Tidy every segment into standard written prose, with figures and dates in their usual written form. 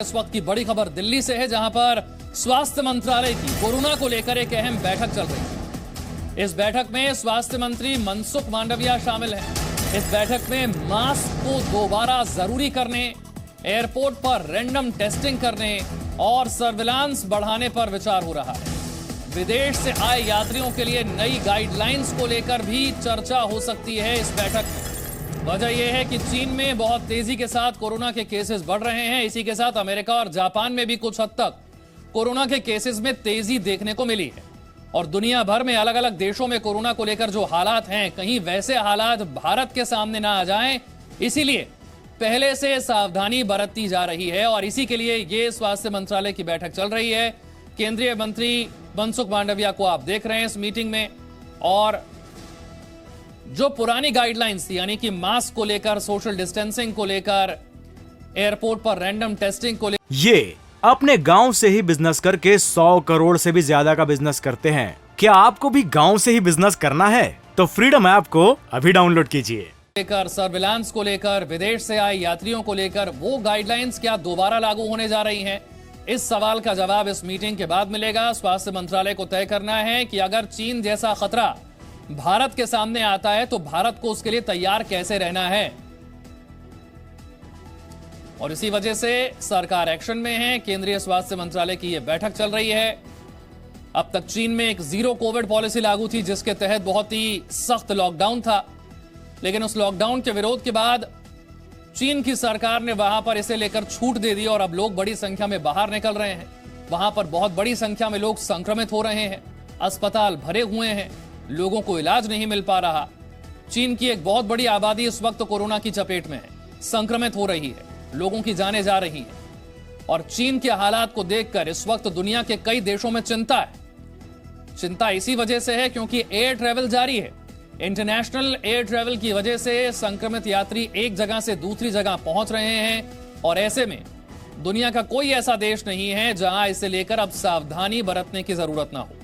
इस वक्त की बड़ी खबर दिल्ली से है, जहां पर स्वास्थ्य मंत्रालय की कोरोना को लेकर एक अहम बैठक चल रही है। इस बैठक में स्वास्थ्य मंत्री मनसुख मांडविया शामिल हैं। इस बैठक में मास्क को दोबारा जरूरी करने, एयरपोर्ट पर रैंडम टेस्टिंग करने और सर्विलांस बढ़ाने पर विचार हो रहा है। विदेश से आए यात्रियों के लिए नई गाइडलाइंस को लेकर भी चर्चा हो सकती है इस बैठक में। वजह यह है कि चीन में बहुत तेजी के साथ कोरोना के केसेस बढ़ रहे हैं। इसी के साथ अमेरिका और जापान में भी कुछ हद तक कोरोना के केसेस में तेजी देखने को मिली है। और दुनिया भर में अलग अलग देशों में कोरोना को लेकर जो हालात हैं, कहीं वैसे हालात भारत के सामने ना आ जाएं, इसीलिए पहले से सावधानी बरतती जा रही है। और इसी के लिए ये स्वास्थ्य मंत्रालय की बैठक चल रही है। केंद्रीय मंत्री मनसुख मांडविया को आप देख रहे हैं इस मीटिंग में। और जो पुरानी गाइडलाइंस थी, यानी कि मास्क को लेकर, सोशल डिस्टेंसिंग को लेकर, एयरपोर्ट पर रैंडम टेस्टिंग को लेकर, ये अपने गांव से ही बिजनेस करके 100 करोड़ से भी ज्यादा का बिजनेस करते हैं। क्या आपको भी गांव से ही बिजनेस करना है? तो फ्रीडम ऐप को अभी डाउनलोड कीजिए। लेकर सर्विलांस को लेकर, विदेश से आए यात्रियों को लेकर वो गाइडलाइंस क्या दोबारा लागू होने जा रही हैं? इस सवाल का जवाब इस मीटिंग के बाद मिलेगा। स्वास्थ्य मंत्रालय को तय करना है कि अगर चीन जैसा खतरा भारत के सामने आता है तो भारत को उसके लिए तैयार कैसे रहना है। और इसी वजह से सरकार एक्शन में है। केंद्रीय स्वास्थ्य मंत्रालय की यह बैठक चल रही है। अब तक चीन में एक जीरो कोविड पॉलिसी लागू थी, जिसके तहत बहुत ही सख्त लॉकडाउन था। लेकिन उस लॉकडाउन के विरोध के बाद चीन की सरकार ने वहां पर इसे लेकर छूट दे दी और अब लोग बड़ी संख्या में बाहर निकल रहे हैं। वहां पर बहुत बड़ी संख्या में लोग संक्रमित हो रहे हैं। अस्पताल भरे हुए हैं, लोगों को इलाज नहीं मिल पा रहा। चीन की एक बहुत बड़ी आबादी इस वक्त कोरोना की चपेट में है, संक्रमित हो रही है, लोगों की जानें जा रही हैं। और चीन के हालात को देखकर इस वक्त दुनिया के कई देशों में चिंता है। चिंता इसी वजह से है क्योंकि एयर ट्रैवल जारी है। इंटरनेशनल एयर ट्रैवल की वजह से संक्रमित यात्री एक जगह से दूसरी जगह पहुंच रहे हैं। और ऐसे में दुनिया का कोई ऐसा देश नहीं है जहां इसे लेकर अब सावधानी बरतने की जरूरत ना हो।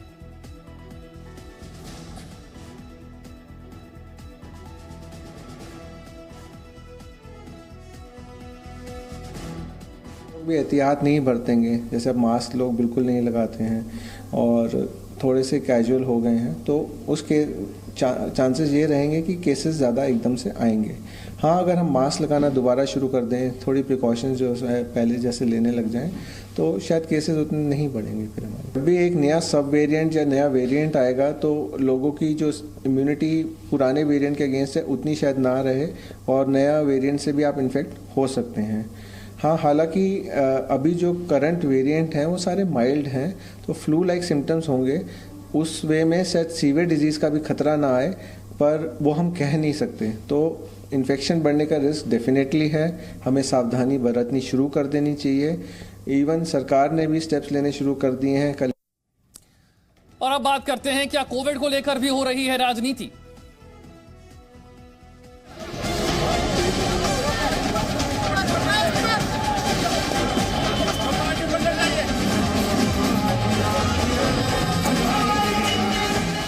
भी एहतियात नहीं बरतेंगे, जैसे अब मास्क लोग बिल्कुल नहीं लगाते हैं और थोड़े से कैजुअल हो गए हैं, तो उसके चांसेस ये रहेंगे कि केसेस ज़्यादा एकदम से आएंगे। हाँ, अगर हम मास्क लगाना दोबारा शुरू कर दें, थोड़ी प्रिकॉशंस जो है पहले जैसे लेने लग जाएं, तो शायद केसेस उतने नहीं बढ़ेंगे। फिर हमारे अभी एक नया सब वेरिएंट या नया वेरिएंट आएगा तो लोगों की जो इम्यूनिटी पुराने वेरिएंट के अगेंस्ट है उतनी शायद ना रहे और नया वेरिएंट से भी आप इन्फेक्ट हो सकते हैं। हाँ, हालांकि अभी जो करंट वेरिएंट हैं वो सारे माइल्ड हैं, तो फ्लू लाइक सिम्टम्स होंगे। उस वे में शायद सीवियर डिजीज़ का भी खतरा ना आए, पर वो हम कह नहीं सकते। तो इन्फेक्शन बढ़ने का रिस्क डेफिनेटली है। हमें सावधानी बरतनी शुरू कर देनी चाहिए। इवन सरकार ने भी स्टेप्स लेने शुरू कर दिए हैं कल। और अब बात करते हैं, क्या कोविड को लेकर भी हो रही है राजनीति?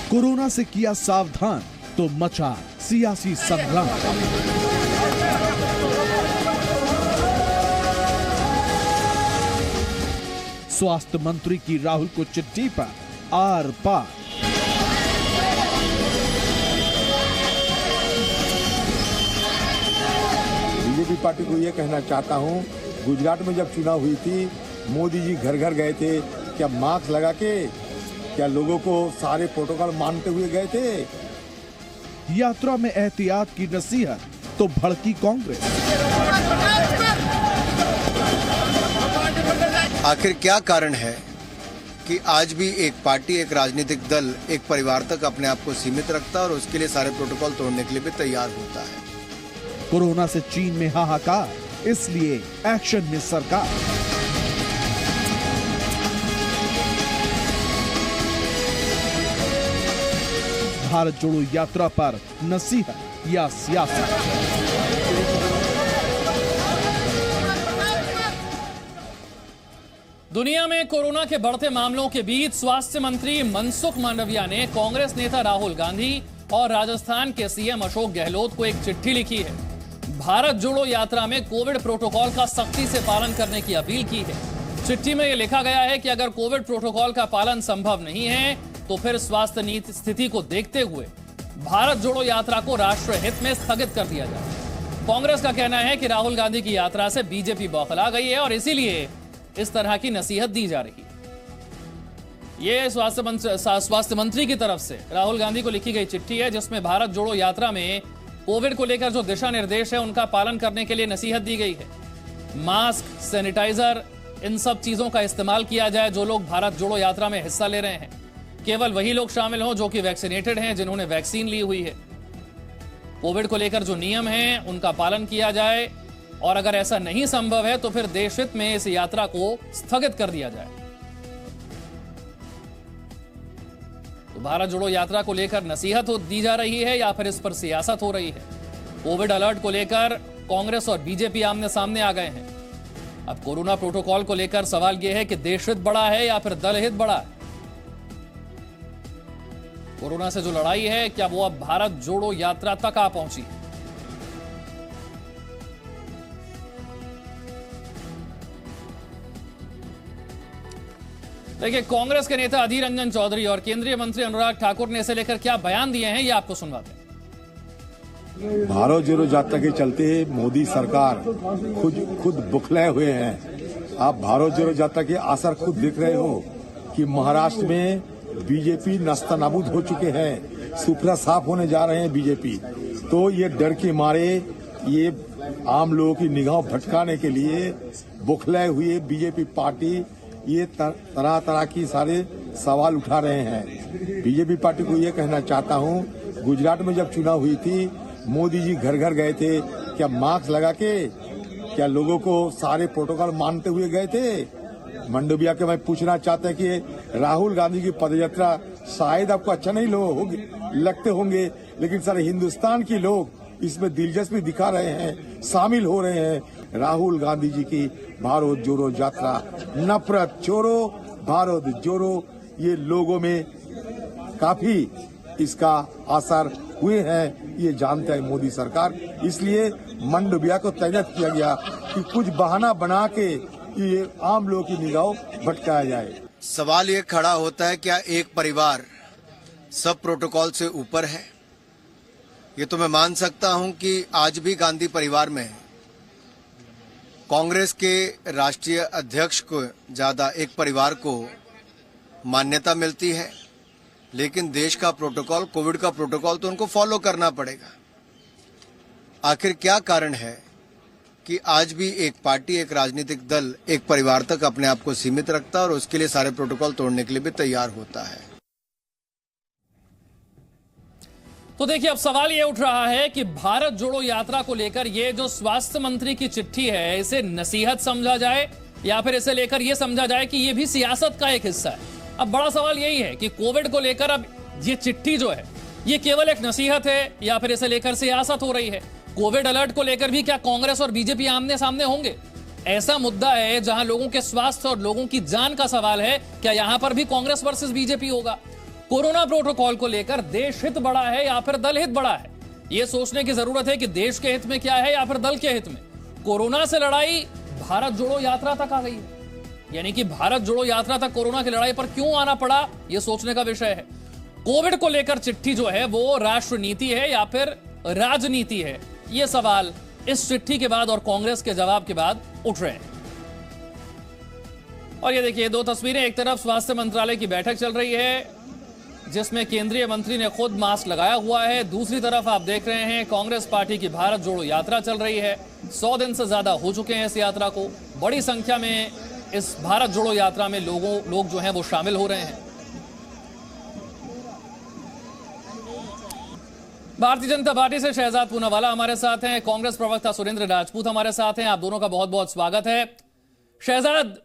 कोरोना से किया सावधान तो मचा सियासी संग्राम। स्वास्थ्य मंत्री की राहुल को चिट्ठी पर आर पार। बीजेपी पार्टी को यह कहना चाहता हूं, गुजरात में जब चुनाव हुई थी, मोदी जी घर घर गए थे, क्या मास्क लगा के क्या लोगों को सारे प्रोटोकॉल मानते हुए गए थे? यात्रा में एहतियात की नसीहत तो भड़की कांग्रेस। आखिर क्या कारण है कि आज भी एक पार्टी, एक राजनीतिक दल, एक परिवार तक अपने आप को सीमित रखता है और उसके लिए सारे प्रोटोकॉल तोड़ने के लिए भी तैयार होता है? कोरोना से चीन में हाहाकार, इसलिए एक्शन में सरकार। भारत जोड़ो यात्रा पर नसीहत या सियासत? दुनिया में कोरोना के बढ़ते मामलों के बीच स्वास्थ्य मंत्री मनसुख मांडविया ने कांग्रेस नेता राहुल गांधी और राजस्थान के सीएम अशोक गहलोत को एक चिट्ठी लिखी है। भारत जोड़ो यात्रा में कोविड प्रोटोकॉल का सख्ती से पालन करने की अपील की है। चिट्ठी में यह लिखा गया है कि अगर कोविड प्रोटोकॉल का पालन संभव नहीं है तो फिर स्वास्थ्य नीति स्थिति को देखते हुए भारत जोड़ो यात्रा को राष्ट्र हित में स्थगित कर दिया जाए। कांग्रेस का कहना है कि राहुल गांधी की यात्रा से बीजेपी बौखला गई है और इसीलिए इस तरह की नसीहत दी जा रही है। यह स्वास्थ्य मंत्री की तरफ से राहुल गांधी को लिखी गई चिट्ठी है, जिसमें भारत जोड़ो यात्रा में कोविड को लेकर जो दिशा निर्देश है उनका पालन करने के लिए नसीहत दी गई है। मास्क, सैनिटाइजर, इन सब चीजों का इस्तेमाल किया जाए। जो लोग भारत जोड़ो यात्रा में हिस्सा ले रहे हैं, केवल वही लोग शामिल हों जो कि वैक्सीनेटेड हैं, जिन्होंने वैक्सीन ली हुई है। कोविड को लेकर जो नियम हैं उनका पालन किया जाए और अगर ऐसा नहीं संभव है तो फिर देश हित में इस यात्रा को स्थगित कर दिया जाए। तो भारत जोड़ो यात्रा को लेकर नसीहत दी जा रही है या फिर इस पर सियासत हो रही है? कोविड अलर्ट को लेकर कांग्रेस और बीजेपी आमने सामने आ गए हैं। अब कोरोना प्रोटोकॉल को लेकर सवाल यह है कि देश हित बड़ा है या फिर दल हित बड़ा है? कोरोना से जो लड़ाई है, क्या वो अब भारत जोड़ो यात्रा तक आ पहुंची है? देखिए, कांग्रेस के नेता अधीर रंजन चौधरी और केंद्रीय मंत्री अनुराग ठाकुर ने इसे लेकर क्या बयान दिए हैं, ये आपको सुनवाते हैं। भारत जोड़ो यात्रा के चलते मोदी सरकार खुद बुखलाए हुए हैं। आप भारत जोड़ो यात्रा के असर खुद देख रहे हो कि महाराष्ट्र में बीजेपी नस्तानाबूद हो चुके हैं, सुपड़ा साफ होने जा रहे हैं बीजेपी। तो ये डर के मारे ये आम लोगों की निगाह भटकाने के लिए बुखलाए हुए बीजेपी पार्टी ये तरह तरह की सारे सवाल उठा रहे हैं। बीजेपी पार्टी को ये कहना चाहता हूँ, गुजरात में जब चुनाव हुई थी, मोदी जी घर घर गए थे, क्या मास्क लगा के, क्या लोगों को सारे प्रोटोकॉल मानते हुए गए थे? मंडोविया के मैं पूछना चाहते हैं कि राहुल गांधी की पदयात्रा शायद आपको अच्छा नहीं लगते होंगे, लेकिन सारे हिंदुस्तान के लोग इसमें दिलचस्पी दिखा रहे हैं, शामिल हो रहे हैं। राहुल गांधी जी की भारत जोड़ो यात्रा, नफरत छोड़ो भारत जोड़ो, ये लोगों में काफी इसका असर हुए हैं, ये जानता है मोदी सरकार। इसलिए मंडोविया को तैनात किया गया कि कुछ बहाना बना के ये आम लोगों की निगाह भटकाया जाए। सवाल ये खड़ा होता है, क्या एक परिवार सब प्रोटोकॉल से ऊपर है? ये तो मैं मान सकता हूं कि आज भी गांधी परिवार में कांग्रेस के राष्ट्रीय अध्यक्ष को ज्यादा एक परिवार को मान्यता मिलती है, लेकिन देश का प्रोटोकॉल, कोविड का प्रोटोकॉल तो उनको फॉलो करना पड़ेगा। आखिर क्या कारण है कि आज भी एक पार्टी, एक राजनीतिक दल एक परिवार तक अपने आप को सीमित रखता है और उसके लिए सारे प्रोटोकॉल तोड़ने के लिए भी तैयार होता है? तो देखिए, अब सवाल ये उठ रहा है कि भारत जोड़ो यात्रा को लेकर ये जो स्वास्थ्य मंत्री की चिट्ठी है, इसे नसीहत समझा जाए या फिर इसे लेकर ये समझा जाए कि ये भी सियासत का एक हिस्सा है। अब बड़ा सवाल यही है कि कोविड को लेकर अब ये चिट्ठी जो है, ये केवल एक नसीहत है या फिर इसे लेकर सियासत हो रही है? कोविड अलर्ट को लेकर भी क्या कांग्रेस और बीजेपी आमने सामने होंगे? ऐसा मुद्दा है जहां लोगों के स्वास्थ्य और लोगों की जान का सवाल है, क्या यहां पर भी कांग्रेस वर्सेस बीजेपी होगा? कोरोना प्रोटोकॉल को लेकर देश हित बड़ा है या फिर दल हित बड़ा है? यह सोचने की जरूरत है कि देश के हित में क्या है या फिर दल के हित में। कोरोना से लड़ाई भारत जोड़ो यात्रा तक आ गई है, यानी कि भारत जोड़ो यात्रा तक कोरोना की लड़ाई पर क्यों आना पड़ा, यह सोचने का विषय है। कोविड को लेकर चिट्ठी जो है वो राष्ट्र नीति है या फिर राजनीति है, ये सवाल इस चिट्ठी के बाद और कांग्रेस के जवाब के बाद उठ रहे हैं। और ये देखिए, दो तस्वीरें, एक तरफ स्वास्थ्य मंत्रालय की बैठक चल रही है जिसमें केंद्रीय मंत्री ने खुद मास्क लगाया हुआ है, दूसरी तरफ आप देख रहे हैं कांग्रेस पार्टी की भारत जोड़ो यात्रा चल रही है। 100 दिन से ज्यादा हो चुके हैं इस यात्रा को, बड़ी संख्या में इस भारत जोड़ो यात्रा में लोग जो हैं वो शामिल हो रहे हैं। भारतीय जनता पार्टी से शहजाद पूनावाला हमारे साथ हैं, कांग्रेस प्रवक्ता सुरेंद्र राजपूत हमारे साथ हैं। आप दोनों का बहुत बहुत स्वागत है। शहजाद,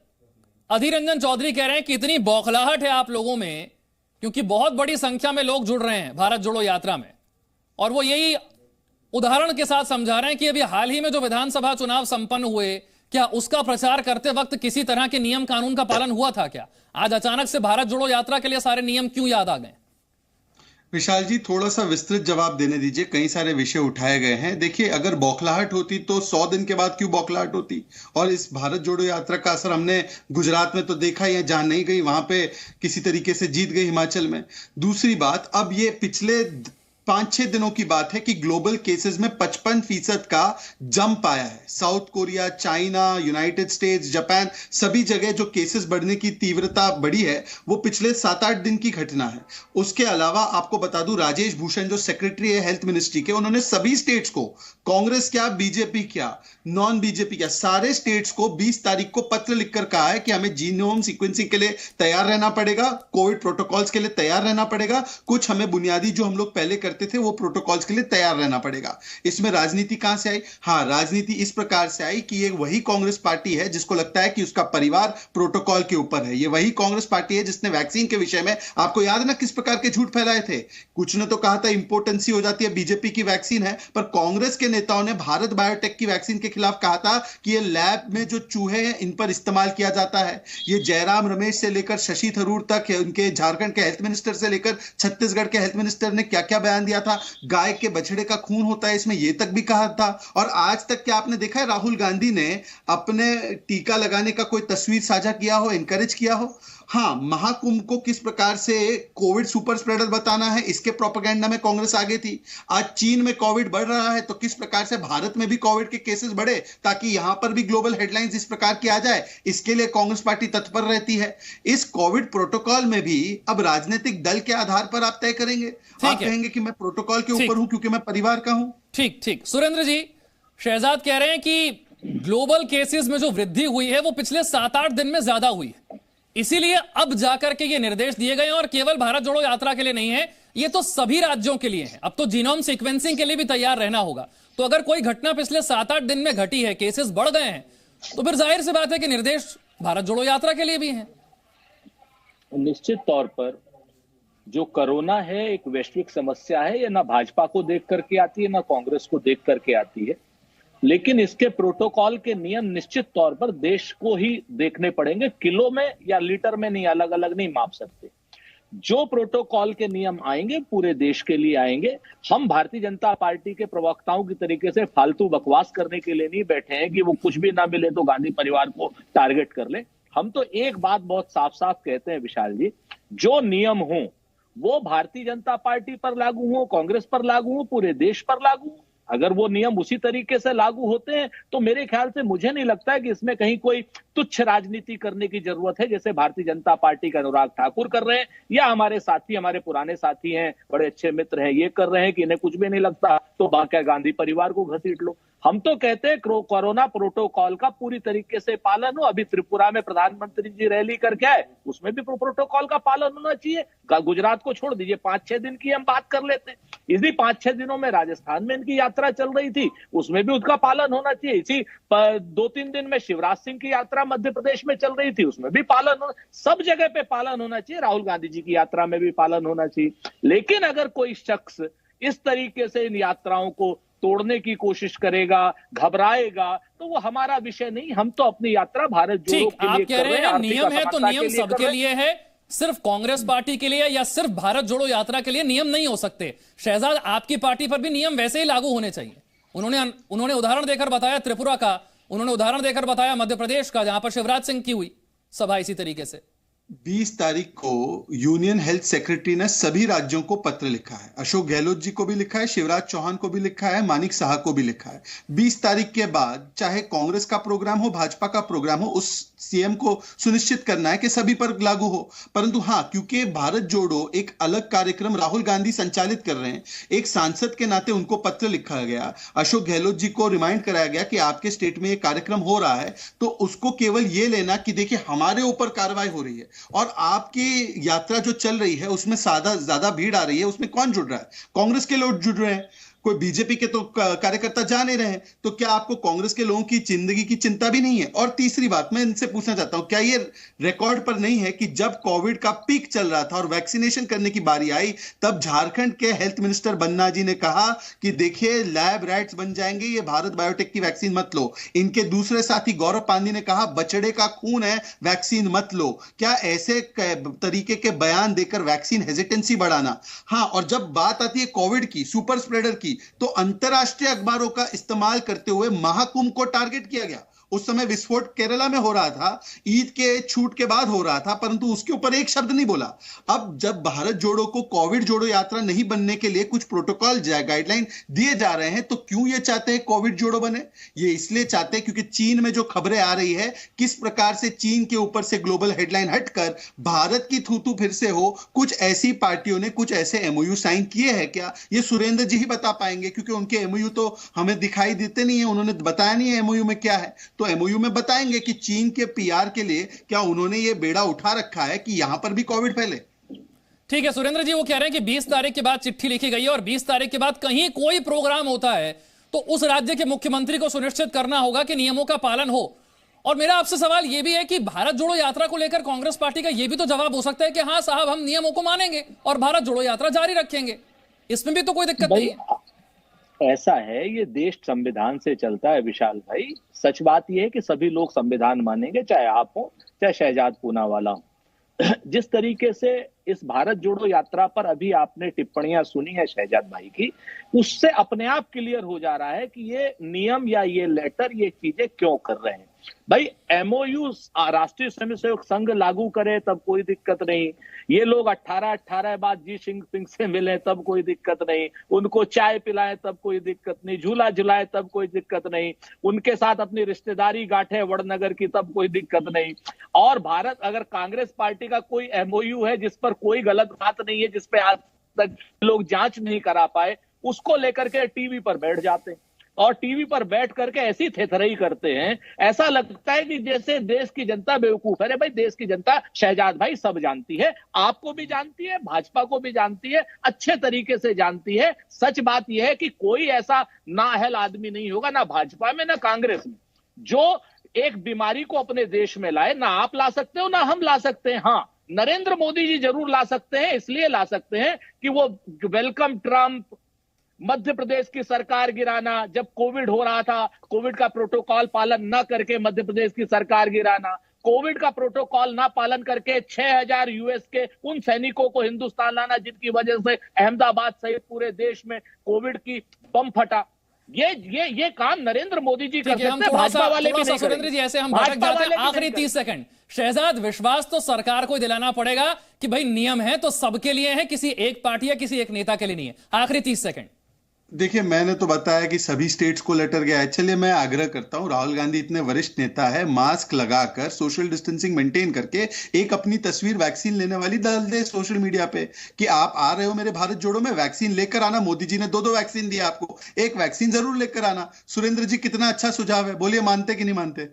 अधीर रंजन चौधरी कह रहे हैं कि इतनी बौखलाहट है आप लोगों में क्योंकि बहुत बड़ी संख्या में लोग जुड़ रहे हैं भारत जोड़ो यात्रा में, और वो यही उदाहरण के साथ समझा रहे हैं कि अभी हाल ही में जो विधानसभा चुनाव संपन्न हुए, क्या उसका प्रचार करते वक्त किसी तरह के नियम कानून का पालन हुआ था क्या? आज अचानक से भारत जोड़ो यात्रा के लिए सारे नियम क्यों याद आ गए? विशाल जी, थोड़ा सा विस्तृत जवाब देने दीजिए। कई सारे विषय उठाए गए हैं। देखिए, अगर बौखलाहट होती तो 100 दिन के बाद क्यों बौखलाहट होती। और इस भारत जोड़ो यात्रा का असर हमने गुजरात में तो देखा ही है, जहां नहीं गई वहां पे किसी तरीके से जीत गई हिमाचल में। दूसरी बात, अब ये पिछले 5-6 दिनों की बात है कि ग्लोबल केसेस में 55% का जंप आया है। South Korea, China, United states, Japan, सभी जगह जो केसेस बढ़ने की तीव्रता बढ़ी है वो पिछले 7-8 दिन की घटना है। उसके अलावा आपको बता दूं, राजेश भूषण जो सेक्रेटरी है हेल्थ मिनिस्ट्री के, उन्होंने सभी स्टेट्स को, कांग्रेस क्या, बीजेपी क्या, नॉन बीजेपी क्या, सारे स्टेट्स को 20 तारीख को पत्र लिखकर कहा है कि हमें जीनोम सीक्वेंसिंग के लिए तैयार रहना पड़ेगा, कोविड प्रोटोकॉल्स के लिए तैयार रहना पड़ेगा, कुछ हमें बुनियादी जो हम लोग पहले करते थे वो प्रोटोकॉल्स के लिए तैयार रहना पड़ेगा। इसमें राजनीति कहां से आई? हाँ, राजनीति इस प्रकार से आई कि ये वही कांग्रेस पार्टी है जिसको लगता है कि उसका परिवार प्रोटोकॉल के ऊपर है। ये वही कांग्रेस पार्टी है जिसने वैक्सीन के विषय में, आपको याद है ना, किस प्रकार के झूठ फैलाए थे। कुछ ने तो कहा था इंपोर्टेंसी हो जाती है, बीजेपी की वैक्सीन है, पर कांग्रेस के नेताओं ने भारत बायोटेक की वैक्सीन के खिलाफ कहा था कि ये लैब में जो चूहे हैं इन पर इस्तेमाल किया जाता है। ये जयराम रमेश से लेकर शशि थरूर तक, उनके झारखंड के हेल्थ मिनिस्टर से लेकर छत्तीसगढ़ के हेल्थ मिनिस्टर ने क्या क्या बयान दिया था। गाय के बछड़े का खून होता है इसमें, ये तक भी कहा था। और आज तक क्या आपने देखा है राहुल गांधी ने अपने टीका लगाने का कोई तस्वीर साझा किया हो, एनकरेज किया हो? हाँ, महाकुंभ को किस प्रकार से कोविड सुपर स्प्रेडर बताना है, इसके प्रोपेगेंडा में कांग्रेस आगे थी। आज चीन में कोविड बढ़ रहा है तो किस प्रकार से भारत में भी कोविड के केसेस बढ़े ताकि यहां पर भी ग्लोबल हेडलाइंस इस प्रकार की आ जाए, इसके लिए कांग्रेस पार्टी तत्पर रहती है। इस कोविड प्रोटोकॉल में भी अब राजनीतिक दल के आधार पर आप तय करेंगे। आप कहेंगे कि मैं प्रोटोकॉल के ऊपर हूं क्योंकि मैं परिवार का हूं। ठीक। सुरेंद्र जी, शहजाद कह रहे हैं कि ग्लोबल केसेस में जो वृद्धि हुई है वो पिछले 7-8 दिन में ज्यादा हुई है, इसीलिए अब जाकर के ये निर्देश दिए गए हैं। और केवल भारत जोड़ो यात्रा के लिए नहीं है, ये तो सभी राज्यों के लिए है। अब तो जीनोम सीक्वेंसिंग के लिए भी तैयार रहना होगा। तो अगर कोई घटना पिछले 7-8 दिन में घटी है, केसेस बढ़ गए हैं, तो फिर जाहिर सी बात है कि निर्देश भारत जोड़ो यात्रा के लिए भी है। निश्चित तौर पर जो कोरोना है एक वैश्विक समस्या है। ये ना भाजपा को देख करके आती है, ना कांग्रेस को देख करके आती है, लेकिन इसके प्रोटोकॉल के नियम निश्चित तौर पर देश को ही देखने पड़ेंगे। किलो में या लीटर में नहीं, अलग अलग नहीं माप सकते। जो प्रोटोकॉल के नियम आएंगे पूरे देश के लिए आएंगे। हम भारतीय जनता पार्टी के प्रवक्ताओं की तरीके से फालतू बकवास करने के लिए नहीं बैठे हैं कि वो कुछ भी ना मिले तो गांधी परिवार को टारगेट कर ले। हम तो एक बात बहुत साफ साफ कहते हैं विशाल जी, जो नियम हो वो भारतीय जनता पार्टी पर लागू हो, कांग्रेस पर लागू हो, पूरे देश पर लागू हो। अगर वो नियम उसी तरीके से लागू होते हैं तो मेरे ख्याल से मुझे नहीं लगता है कि इसमें कहीं कोई तुच्छ राजनीति करने की जरूरत है, जैसे भारतीय जनता पार्टी का अनुराग ठाकुर कर रहे हैं या हमारे साथी, हमारे पुराने साथी हैं, बड़े अच्छे मित्र हैं, ये कर रहे हैं कि इन्हें कुछ भी नहीं लगता तो बाकी गांधी परिवार को घसीट लो। हम तो कहते हैं कोरोना प्रोटोकॉल का पूरी तरीके से पालन हो। अभी त्रिपुरा में प्रधानमंत्री जी रैली करके आए, उसमें भी प्रोटोकॉल का पालन होना चाहिए। गुजरात को छोड़ दीजिए, 5-6 दिन की हम बात कर लेते हैं। इसी 5-6 दिनों में राजस्थान में इनकी यात्रा चल रही थी, उसमें भी उसका पालन होना चाहिए। इसी 2-3 दिन में शिवराज सिंह की यात्रा मध्य प्रदेश में चल रही थी, उसमें भी पालन होना, सब जगह पे पालन होना चाहिए। राहुल गांधी जी की यात्रा में भी पालन होना चाहिए। लेकिन अगर कोई शख्स इस तरीके से इन यात्राओं को तोड़ने की कोशिश करेगा, घबराएगा, तो वो हमारा विषय नहीं। हम तो अपनी यात्रा भारत जोड़ो के लिए कर रहे हैं। नियम है तो नियम सबके लिए है, सिर्फ कांग्रेस पार्टी के लिए या सिर्फ भारत जोड़ो यात्रा के लिए नियम नहीं हो सकते। शहजाद, आपकी पार्टी पर भी नियम वैसे ही लागू होने चाहिए। उन्होंने उदाहरण देकर बताया त्रिपुरा का, उन्होंने उदाहरण देकर बताया मध्य प्रदेश का, जहां पर शिवराज सिंह की हुई सभा इसी तरीके से। 20 तारीख को यूनियन हेल्थ सेक्रेटरी ने सभी राज्यों को पत्र लिखा है। अशोक गहलोत जी को भी लिखा है, शिवराज चौहान को भी लिखा है, मानिक साहा को भी लिखा है। 20 तारीख के बाद चाहे कांग्रेस का प्रोग्राम हो, भाजपा का प्रोग्राम हो, उस सीएम को सुनिश्चित करना है कि सभी पर लागू हो। परंतु हाँ, क्योंकि भारत जोड़ो एक अलग कार्यक्रम राहुल गांधी संचालित कर रहे हैं, एक सांसद के नाते उनको पत्र लिखा गया, अशोक गहलोत जी को रिमाइंड कराया गया कि आपके स्टेट में एक कार्यक्रम हो रहा है, तो उसको केवल ये लेना कि देखिए हमारे ऊपर कार्रवाई हो रही है और आपकी यात्रा जो चल रही है उसमें ज्यादा भीड़ आ रही है, उसमें कौन जुड़ रहा है? कांग्रेस के लोग जुड़ रहे हैं। कोई बीजेपी के तो कार्यकर्ता जा नहीं रहे हैं, तो क्या आपको कांग्रेस के लोगों की जिंदगी की चिंता भी नहीं है? और तीसरी बात मैं इनसे पूछना चाहता हूं, क्या ये रिकॉर्ड पर नहीं है कि जब कोविड का पीक चल रहा था और वैक्सीनेशन करने की बारी आई, तब झारखंड के हेल्थ मिनिस्टर बन्ना जी ने कहा कि देखिए लैब रैट्स बन जाएंगे, ये भारत बायोटेक की वैक्सीन मत लो। इनके दूसरे साथी गौरव पांडे ने कहा बछड़े का खून है, वैक्सीन मत लो। क्या ऐसे तरीके के बयान देकर वैक्सीन हेजिटेंसी बढ़ाना? हाँ, और जब बात आती है कोविड की, सुपर स्प्रेडर की, तो अंतरराष्ट्रीय अखबारों का इस्तेमाल करते हुए महाकुंभ को टारगेट किया गया। उस समय विस्फोट केरला में हो रहा था, ईद के छूट के बाद हो रहा था, परंतु उसके ऊपर एक शब्द नहीं बोला। अब जब भारत जोड़ो को कोविड जोड़ो यात्रा नहीं बनने के लिए कुछ प्रोटोकॉल गाइडलाइन दिए जा रहे हैं, तो क्यों ये चाहते हैं कोविड जोड़ो बने? ये इसलिए चाहते हैं क्योंकि चीन में जो खबरें आ रही है, किस प्रकार से चीन के ऊपर से ग्लोबल हेडलाइन हटकर भारत की थूथू फिर से हो, कुछ ऐसी पार्टियों ने कुछ ऐसे एमओयू साइन किए हैं क्या? ये सुरेंद्र जी ही बता पाएंगे, क्योंकि उनके एमओयू तो हमें दिखाई देते नहीं है, उन्होंने बताया नहीं है एमओयू में क्या है। तो एमओयू में बताएंगे कि चीन के पीआर के लिए क्या उन्होंने ये बेड़ा उठा रखा है कि यहां पर भी कोविड फैले। ठीक है सुरेंद्र जी, वो कह रहे हैं कि 20 तारीख के बाद चिट्ठी लिखी गई है और 20 तारीख के बाद कहीं कोई प्रोग्राम होता है तो उस राज्य के मुख्यमंत्री को सुनिश्चित करना होगा कि नियमों का पालन हो। और मेरा आपसे सवाल यह भी है कि भारत जोड़ो यात्रा को लेकर कांग्रेस पार्टी का यह भी तो जवाब हो सकता है कि हां साहब, हम नियमों को मानेंगे और भारत जोड़ो यात्रा जारी रखेंगे। इसमें भी तो कोई दिक्कत नहीं है। ऐसा है, ये देश संविधान से चलता है विशाल भाई। सच बात यह है कि सभी लोग संविधान मानेंगे, चाहे आप हो चाहे शहजाद पूनावाला हो। जिस तरीके से इस भारत जोड़ो यात्रा पर अभी आपने टिप्पणियां सुनी है शहजाद भाई की, उससे अपने आप क्लियर हो जा रहा है कि ये नियम या ये लेटर ये चीजें क्यों कर रहे हैं। भाई एमओयू राष्ट्रीय स्वयंसेवक संघ लागू करे तब कोई दिक्कत नहीं, ये लोग 18 बाद जी सिंह से मिले तब कोई दिक्कत नहीं, उनको चाय पिलाएं तब कोई दिक्कत नहीं, झूला झुलाए तब कोई दिक्कत नहीं, उनके साथ अपनी रिश्तेदारी गांठे वड़नगर की तब कोई दिक्कत नहीं। और भारत अगर कांग्रेस पार्टी का कोई एमओयू है जिस पर कोई गलत बात नहीं है, जिस पे आज तक लोग जांच नहीं करा पाए, उसको लेकर के टीवी पर बैठ जाते हैं और टीवी पर बैठ करके ऐसी थेथरई करते हैं, ऐसा लगता है कि जैसे देश की जनता बेवकूफ है। अरे भाई, देश की जनता शहजाद भाई सब जानती है, आपको भी जानती है, भाजपा को भी जानती है, अच्छे तरीके से जानती है। सच बात यह है कि कोई ऐसा नाअहल आदमी नहीं होगा, ना भाजपा में ना कांग्रेस में, जो एक बीमारी को अपने देश में लाए। ना आप ला सकते हो ना हम ला सकते हैं। हाँ, नरेंद्र मोदी जी जरूर ला सकते हैं, इसलिए ला सकते हैं कि वो वेलकम ट्रंप, मध्य प्रदेश की सरकार गिराना, जब कोविड हो रहा था कोविड का प्रोटोकॉल पालन न करके मध्य प्रदेश की सरकार गिराना, कोविड का प्रोटोकॉल ना पालन करके 6000 यूएस के उन सैनिकों को हिंदुस्तान लाना जिनकी वजह से अहमदाबाद सहित पूरे देश में कोविड की बम फटा। ये काम नरेंद्र मोदी जी करते हैं, भाजपा वाले भी नहीं करेंगे। सुरेंद्र जी, ऐसे हम भटक जाते हैं। आखिरी 30 सेकंड शहजाद, विश्वास तो सरकार को दिलाना पड़ेगा कि भाई नियम है तो सबके लिए है, किसी एक पार्टी या किसी एक नेता के लिए नहीं है। आखिरी 30 सेकंड। देखिए, मैंने तो बताया कि सभी स्टेट्स को लेटर गया है। चलिए, मैं आग्रह करता हूं, राहुल गांधी इतने वरिष्ठ नेता है, मास्क लगाकर सोशल डिस्टेंसिंग मेंटेन करके एक अपनी तस्वीर वैक्सीन लेने वाली डाल दे सोशल मीडिया पे कि आप आ रहे हो मेरे भारत जोड़ो में, वैक्सीन लेकर आना। मोदी जी ने 2 वैक्सीन दिया आपको, एक वैक्सीन जरूर लेकर आना। सुरेंद्र जी, कितना अच्छा सुझाव है, बोलिए मानते कि नहीं मानते?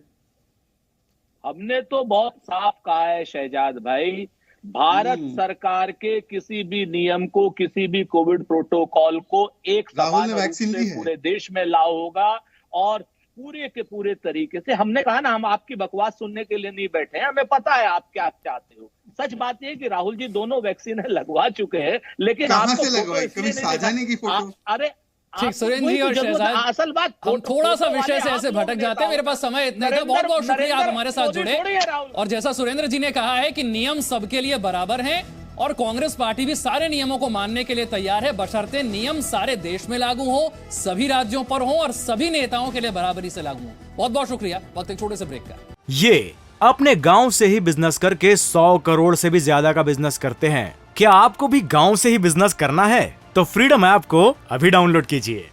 हमने तो बहुत साफ कहा है शहजाद भाई, भारत सरकार के किसी भी नियम को, किसी भी कोविड प्रोटोकॉल को एक समान रूप से पूरे देश में लागू होगा और पूरे के पूरे तरीके से। हमने कहा ना, हम आपकी बकवास सुनने के लिए नहीं बैठे हैं, हमें पता है आप क्या चाहते हो। सच बात यह है कि राहुल जी दोनों वैक्सीन लगवा चुके हैं, लेकिन आपको कभी साझा नहीं की फोटो। अरे ठीक, सुरेंद्र जी और शहजाद, असल बात हम थोड़ा सा विषय से ऐसे भटक जाते हैं, मेरे पास समय इतना था। बहुत बहुत शुक्रिया आप हमारे साथ जुड़े। और जैसा सुरेंद्र जी ने कहा है कि नियम सबके लिए बराबर हैं और कांग्रेस पार्टी भी सारे नियमों को मानने के लिए तैयार है, बशर्ते नियम सारे देश में लागू हो, सभी राज्यों पर हो और सभी नेताओं के लिए बराबरी से लागू हो। बहुत बहुत शुक्रिया। वक्त एक छोटे से ब्रेक का। ये अपने गांव से ही बिजनेस करके 100 करोड़ से भी ज्यादा का बिजनेस करते हैं। क्या आपको भी गांव से ही बिजनेस करना है? तो फ्रीडम ऐप को अभी डाउनलोड कीजिए।